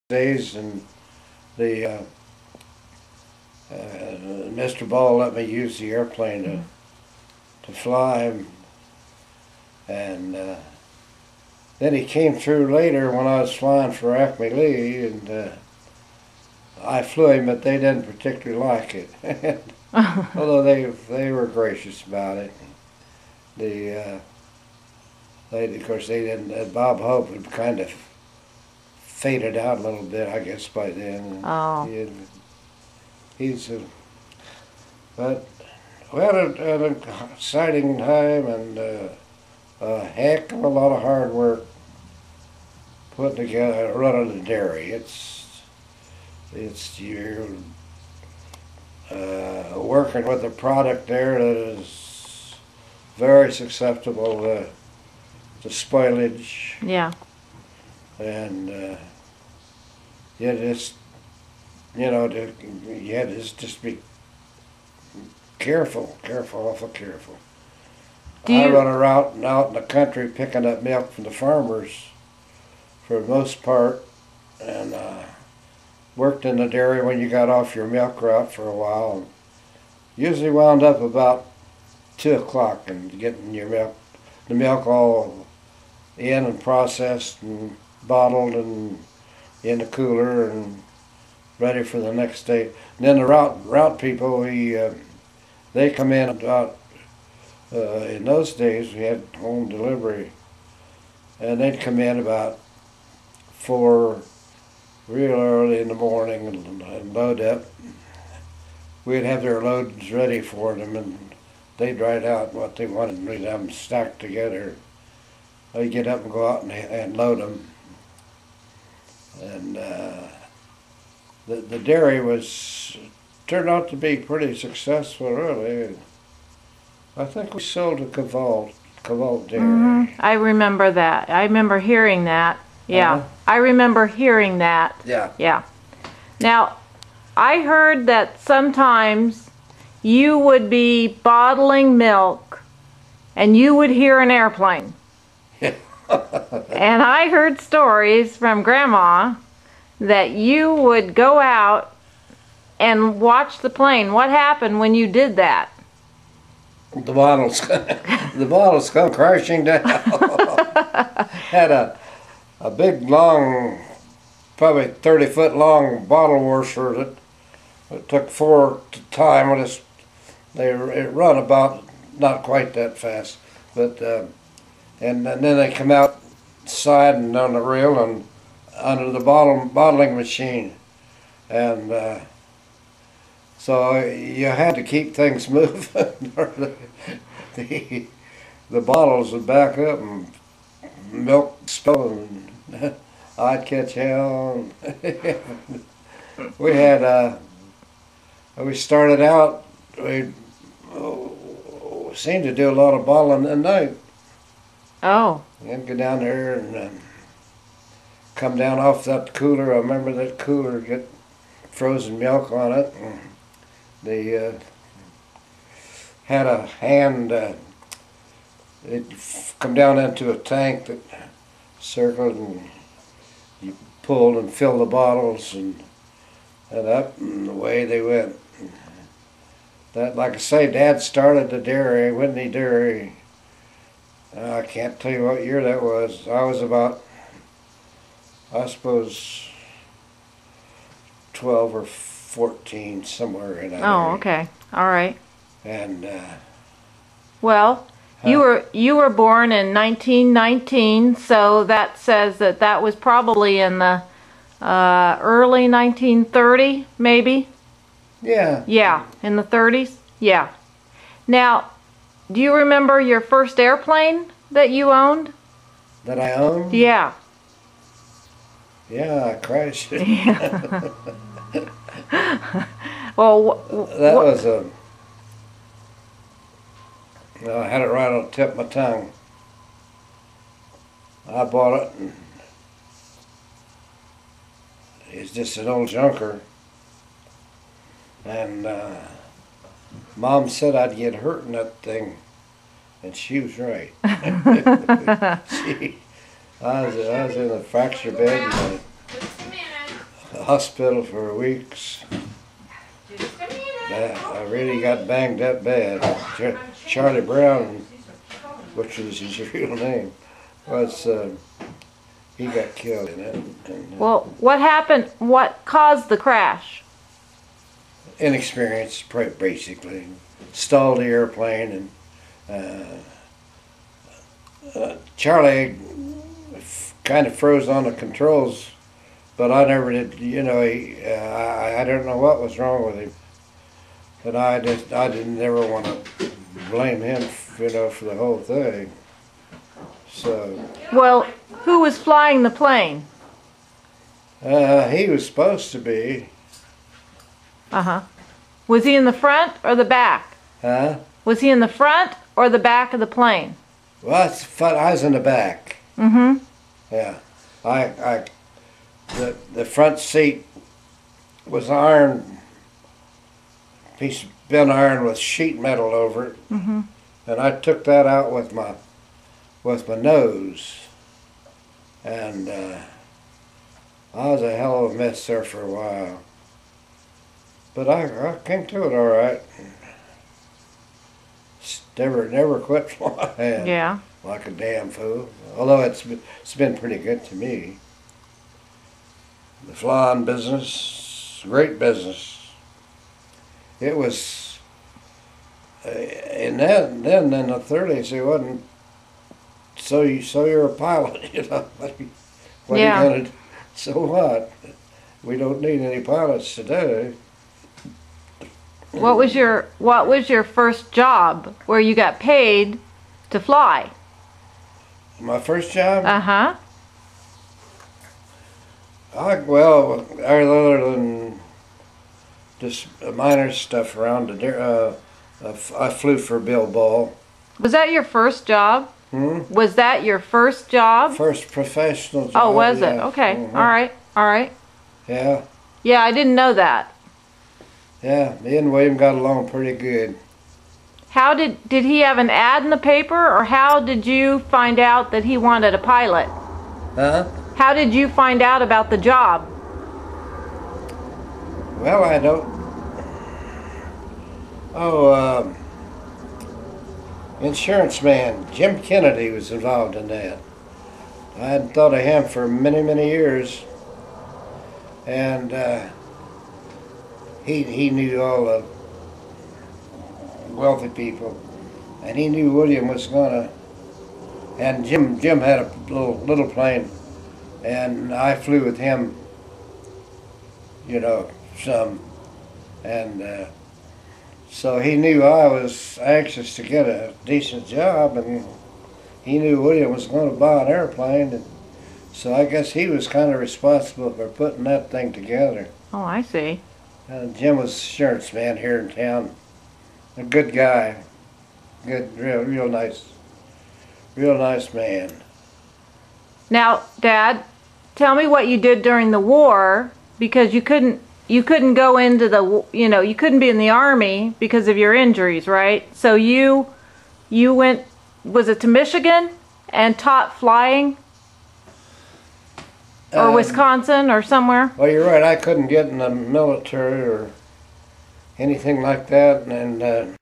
days, and the Mr. Ball let me use the airplane to fly, and then he came through later when I was flying for Acme Lee, and I flew him, but they didn't particularly like it. Although they were gracious about it. Of course they didn't. Bob Hope had kind of faded out a little bit, I guess, by then. Oh. But we had an exciting time, and a heck of a lot of hard work putting together, running the dairy. You're working with a product there that is very susceptible to spoilage. Yeah. And you just, you had to just be careful, awful careful. I run around out in the country picking up milk from the farmers for the most part, and worked in the dairy when you got off your milk route for a while. And usually wound up about 2 o'clock and getting the milk all in and processed and bottled and in the cooler and ready for the next day. And then the route people, they come in about, in those days we had home delivery, and they'd come in about 4 real early in the morning and load up. We'd have their loads ready for them, and they'd write out what they wanted, and we'd have them stacked together. They'd get up and go out and load them. And the dairy turned out to be pretty successful, really. I think we sold to Cavalt Dairy. Mm-hmm. I remember that. I remember hearing that. Yeah. I remember hearing that. Yeah. Yeah. Now, I heard that sometimes you would be bottling milk and you would hear an airplane. And I heard stories from Grandma that you would go out and watch the plane. What happened when you did that? The bottles come crashing down. Had a big, long, probably 30-foot long bottle washer that it took 4 at a time. It run about not quite that fast, but and then they come outside and on the rail and under the bottling machine, and so you had to keep things moving. The bottles would back up and milk spill, and I'd catch hell. We started out, we seemed to do a lot of bottling at night. Oh. And go down there and come down off that cooler. I remember that cooler, get frozen milk on it. And they had a hand, it'd come down into a tank that circled, and you pulled and filled the bottles and up, and away they went. That, like I say, Dad started the dairy, Whitney Dairy. I can't tell you what year that was. I was about, I suppose, 12 or 14, somewhere in that area. Okay. All right. And well, you were born in 1919, so that says that was probably in the early 1930, maybe. Yeah. Yeah, in the 30s. Yeah. Now, do you remember your first airplane that you owned? That I owned? Yeah. Yeah, I crashed it. Yeah. Well, that was I had it right on the tip of my tongue. I bought it, and it's just an old junker. And Mom said I'd get hurt in that thing, and she was right. I was in a fracture bed. And hospital for weeks. I really got banged up bad. Charlie Brown, which was his real name, was he got killed in it. And, Well, what happened? What caused the crash? Inexperience, basically. Stalled the airplane, and Charlie kind of froze on the controls, but I never did. You know, I don't know what was wrong with him, but I didn't never want to blame him, you know, for the whole thing. So. Well, who was flying the plane? He was supposed to be. Uh-huh. Was he in the front or the back? Huh? Was he in the front or the back of the plane? Well, I was in the back. Mm-hmm. Yeah. The front seat was iron, piece of bent iron with sheet metal over it. Mm-hmm. And I took that out with my nose. And I was a hell of a mess there for a while. But I came to it all right. Never quit flying. Yeah. Like a damn fool. Although it's been pretty good to me. The flying business, great business. It was, and then in the 30s it wasn't. So you're a pilot, you know. What Yeah. are you gonna do? So what? We don't need any pilots today. What was your first job where you got paid to fly? My first job? Uh-huh. Well, other than just minor stuff around I flew for Bill Ball. Was that your first job? Was that your first job? First professional job. Oh, was yeah. it? Okay. Mhm. All right. Yeah. Yeah, I didn't know that. Yeah, me and William got along pretty good. How did he have an ad in the paper, or how did you find out that he wanted a pilot? Huh? How did you find out about the job? Well, I don't. Oh, insurance man Jim Kennedy was involved in that. I hadn't thought of him for many, many years, and he knew all the wealthy people, and he knew William was gonna. And Jim had a little plane, and I flew with him. You know, some, and so he knew I was anxious to get a decent job, and he knew William was going to buy an airplane, and so I guess he was kind of responsible for putting that thing together. Oh, I see. Jim was insurance man here in town. A good guy. Good, real nice man. Now, Dad, tell me what you did during the war, because you couldn't go into the, you couldn't be in the Army because of your injuries, right? So you went, was it to Michigan and taught flying? Or Wisconsin or somewhere? Well, you're right. I couldn't get in the military or anything like that, and